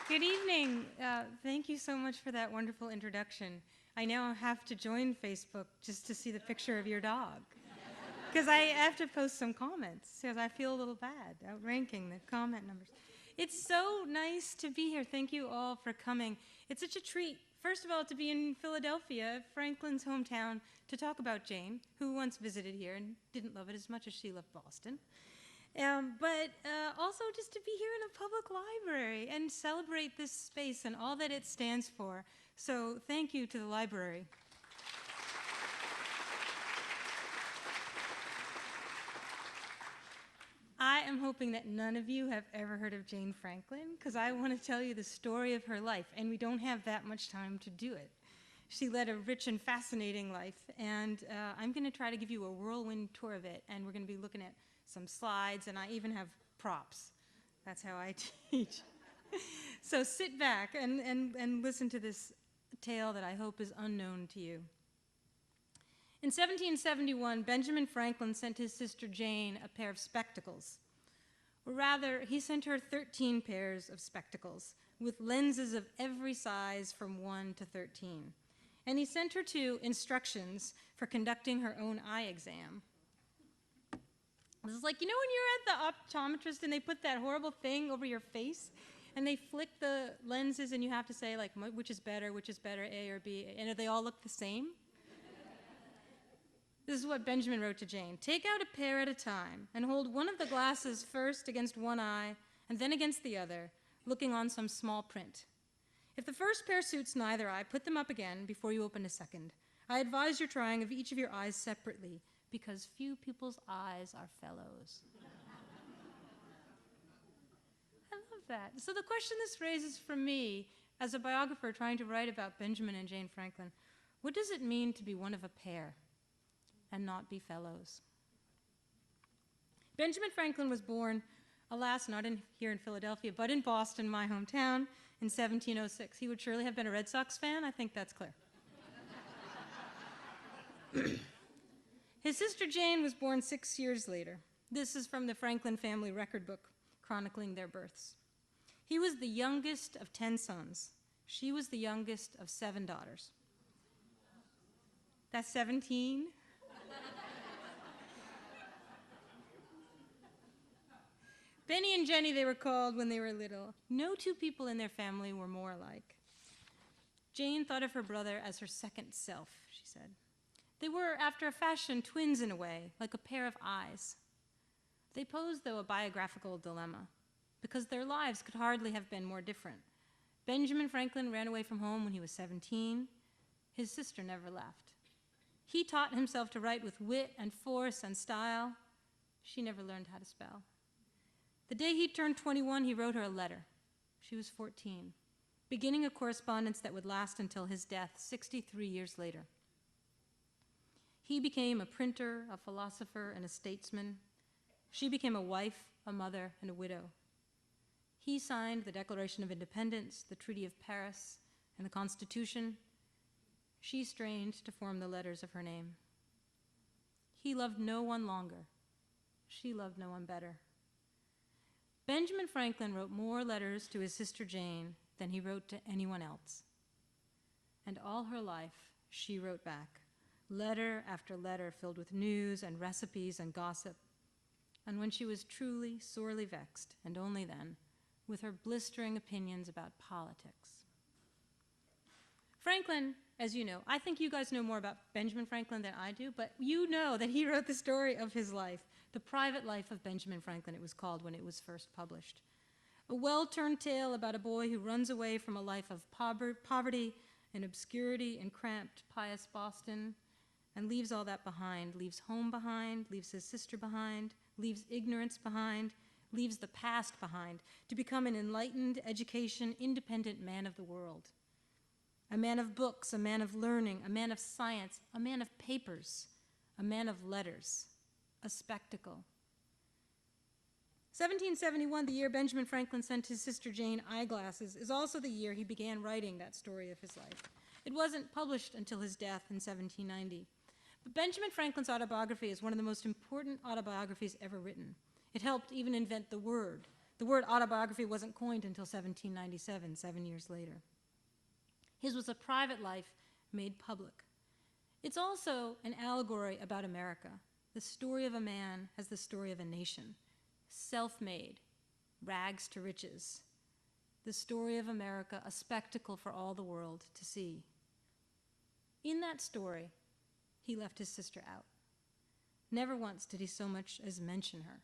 Good evening. Thank you so much for that wonderful introduction. I now have to join Facebook just to see the picture of your dog. Because I have to post some comments, because I feel a little bad outranking the comment numbers. It's so nice to be here. Thank you all for coming. It's such a treat, first of all, to be in Philadelphia, Franklin's hometown, to talk about Jane, who once visited here and didn't love it as much as she loved Boston. But also just to be here in a public library and celebrate this space and all that it stands for. So thank you to the library. I am hoping that none of you have ever heard of Jane Franklin, because I want to tell you the story of her life, and we don't have that much time to do it. She led a rich and fascinating life, and I'm going to try to give you a whirlwind tour of it, and we're going to be looking at some slides, and I even have props. That's how I teach. So sit back and listen to this tale that I hope is unknown to you. In 1771, Benjamin Franklin sent his sister Jane a pair of spectacles. Or rather, he sent her 13 pairs of spectacles with lenses of every size from 1 to 13. And he sent her too instructions for conducting her own eye exam. This is like, you know when you're at the optometrist and they put that horrible thing over your face and they flick the lenses and you have to say like, which is better, A or B, and they all look the same? This is what Benjamin wrote to Jane. Take out a pair at a time and hold one of the glasses first against one eye and then against the other, looking on some small print. If the first pair suits neither eye, put them up again before you open a second. I advise your trying of each of your eyes separately, because few people's eyes are fellows. I love that. So the question this raises for me, as a biographer trying to write about Benjamin and Jane Franklin, what does it mean to be one of a pair and not be fellows? Benjamin Franklin was born, alas, not here in Philadelphia, but in Boston, my hometown, in 1706. He would surely have been a Red Sox fan, I think that's clear. His sister Jane was born 6 years later. This is from the Franklin family record book chronicling their births. He was the youngest of 10 sons. She was the youngest of 7 daughters. That's 17. Benny and Jenny, they were called when they were little. No two people in their family were more alike. Jane thought of her brother as her second self, she said. They were, after a fashion, twins in a way, like a pair of eyes. They posed, though, a biographical dilemma, because their lives could hardly have been more different. Benjamin Franklin ran away from home when he was 17. His sister never left. He taught himself to write with wit and force and style. She never learned how to spell. The day he turned 21, he wrote her a letter. She was 14, beginning a correspondence that would last until his death 63 years later. He became a printer, a philosopher, and a statesman. She became a wife, a mother, and a widow. He signed the Declaration of Independence, the Treaty of Paris, and the Constitution. She strained to form the letters of her name. He loved no one longer. She loved no one better. Benjamin Franklin wrote more letters to his sister Jane than he wrote to anyone else. And all her life, she wrote back. Letter after letter filled with news and recipes and gossip. And when she was truly, sorely vexed, and only then, with her blistering opinions about politics. Franklin, as you know, I think you guys know more about Benjamin Franklin than I do, but you know that he wrote the story of his life, The Private Life of Benjamin Franklin, it was called when it was first published. A well-turned tale about a boy who runs away from a life of poverty and obscurity in cramped, pious Boston, and leaves all that behind, leaves home behind, leaves his sister behind, leaves ignorance behind, leaves the past behind, to become an enlightened, education, independent man of the world. A man of books, a man of learning, a man of science, a man of papers, a man of letters, a spectacle. 1771, the year Benjamin Franklin sent his sister Jane eyeglasses, is also the year he began writing that story of his life. It wasn't published until his death in 1790. But Benjamin Franklin's autobiography is one of the most important autobiographies ever written. It helped even invent the word. The word autobiography wasn't coined until 1797, 7 years later. His was a private life made public. It's also an allegory about America. The story of a man as the story of a nation. Self-made, rags to riches. The story of America, a spectacle for all the world to see. In that story, he left his sister out. Never once did he so much as mention her.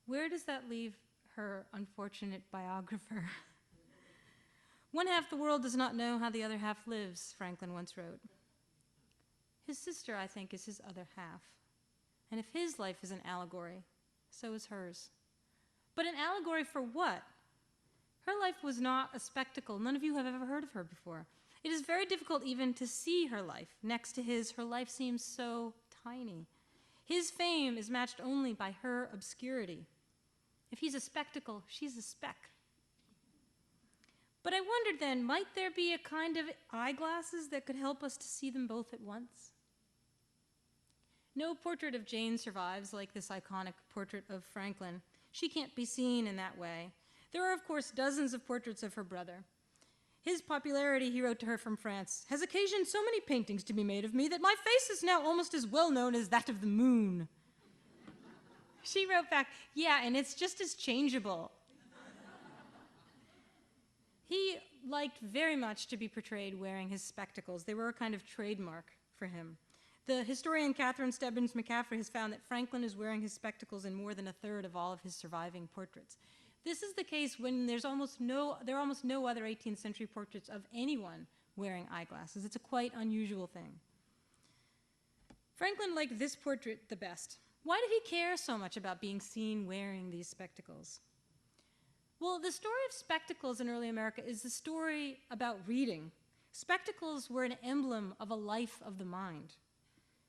Where does that leave her unfortunate biographer? One half the world does not know how the other half lives, Franklin once wrote. His sister, I think, is his other half. And if his life is an allegory, so is hers. But an allegory for what? Her life was not a spectacle. None of you have ever heard of her before. It is very difficult even to see her life. Next to his, her life seems so tiny. His fame is matched only by her obscurity. If he's a spectacle, she's a speck. But I wondered then, might there be a kind of eyeglasses that could help us to see them both at once? No portrait of Jane survives like this iconic portrait of Franklin. She can't be seen in that way. There are, of course, dozens of portraits of her brother. His popularity, he wrote to her from France, has occasioned so many paintings to be made of me that my face is now almost as well known as that of the moon. She wrote back, yeah, and it's just as changeable. He liked very much to be portrayed wearing his spectacles. They were a kind of trademark for him. The historian Catherine Stebbins McCaffrey has found that Franklin is wearing his spectacles in more than a third of all of his surviving portraits. This is the case when there are almost no other 18th century portraits of anyone wearing eyeglasses. It's a quite unusual thing. Franklin liked this portrait the best. Why did he care so much about being seen wearing these spectacles? Well, the story of spectacles in early America is the story about reading. Spectacles were an emblem of a life of the mind.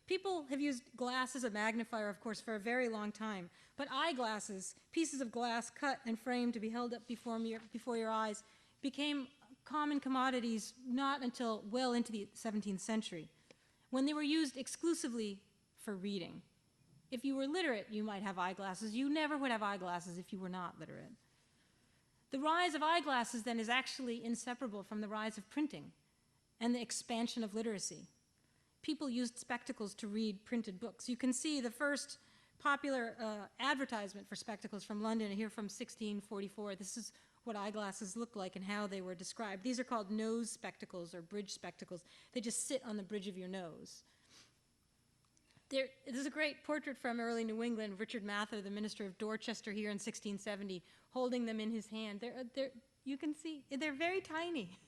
People have used glass as a magnifier, of course, for a very long time, but eyeglasses, pieces of glass cut and framed to be held up before your eyes, became common commodities not until well into the 17th century, when they were used exclusively for reading. If you were literate, you might have eyeglasses. You never would have eyeglasses if you were not literate. The rise of eyeglasses, then, is actually inseparable from the rise of printing and the expansion of literacy. People used spectacles to read printed books. You can see the first popular advertisement for spectacles from London here from 1644. This is what eyeglasses look like and how they were described. These are called nose spectacles or bridge spectacles. They just sit on the bridge of your nose. There's a great portrait from early New England, Richard Mather, the minister of Dorchester here in 1670, holding them in his hand. You can see, they're very tiny.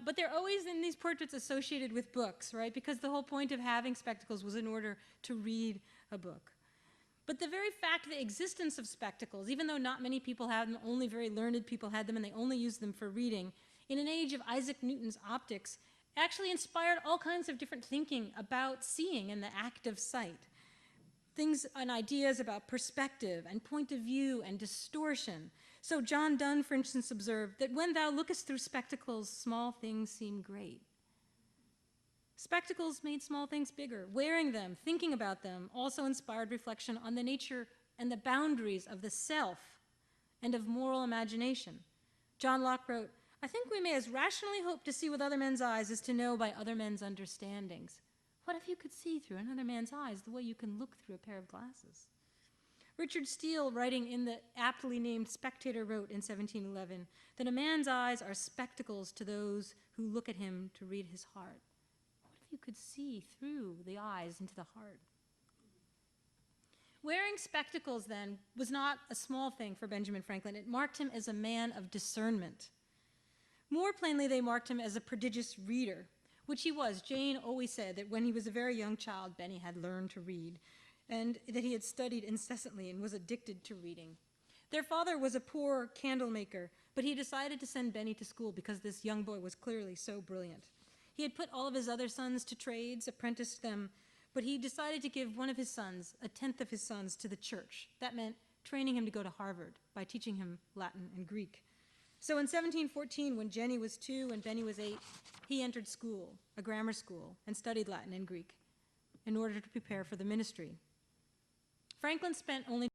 But they're always in these portraits associated with books, right? Because the whole point of having spectacles was in order to read a book. But the very fact of the existence of spectacles, even though not many people had them, only very learned people had them, and they only used them for reading, in an age of Isaac Newton's optics, actually inspired all kinds of different thinking about seeing and the act of sight. Things and ideas about perspective and point of view and distortion. So John Donne, for instance, observed that when thou lookest through spectacles, small things seem great. Spectacles made small things bigger. Wearing them, thinking about them, also inspired reflection on the nature and the boundaries of the self and of moral imagination. John Locke wrote, I think we may as rationally hope to see with other men's eyes as to know by other men's understandings. What if you could see through another man's eyes the way you can look through a pair of glasses? Richard Steele, writing in the aptly named Spectator, wrote in 1711 that a man's eyes are spectacles to those who look at him to read his heart. What if you could see through the eyes into the heart? Wearing spectacles, then, was not a small thing for Benjamin Franklin. It marked him as a man of discernment. More plainly, they marked him as a prodigious reader, which he was. Jane always said that when he was a very young child, Benny had learned to read, and that he had studied incessantly and was addicted to reading. Their father was a poor candle maker, but he decided to send Benny to school because this young boy was clearly so brilliant. He had put all of his other sons to trades, apprenticed them, but he decided to give one of his sons, a tenth of his sons, to the church. That meant training him to go to Harvard by teaching him Latin and Greek. So in 1714, when Jenny was 2 and Benny was 8, he entered school, a grammar school, and studied Latin and Greek in order to prepare for the ministry. Franklin spent only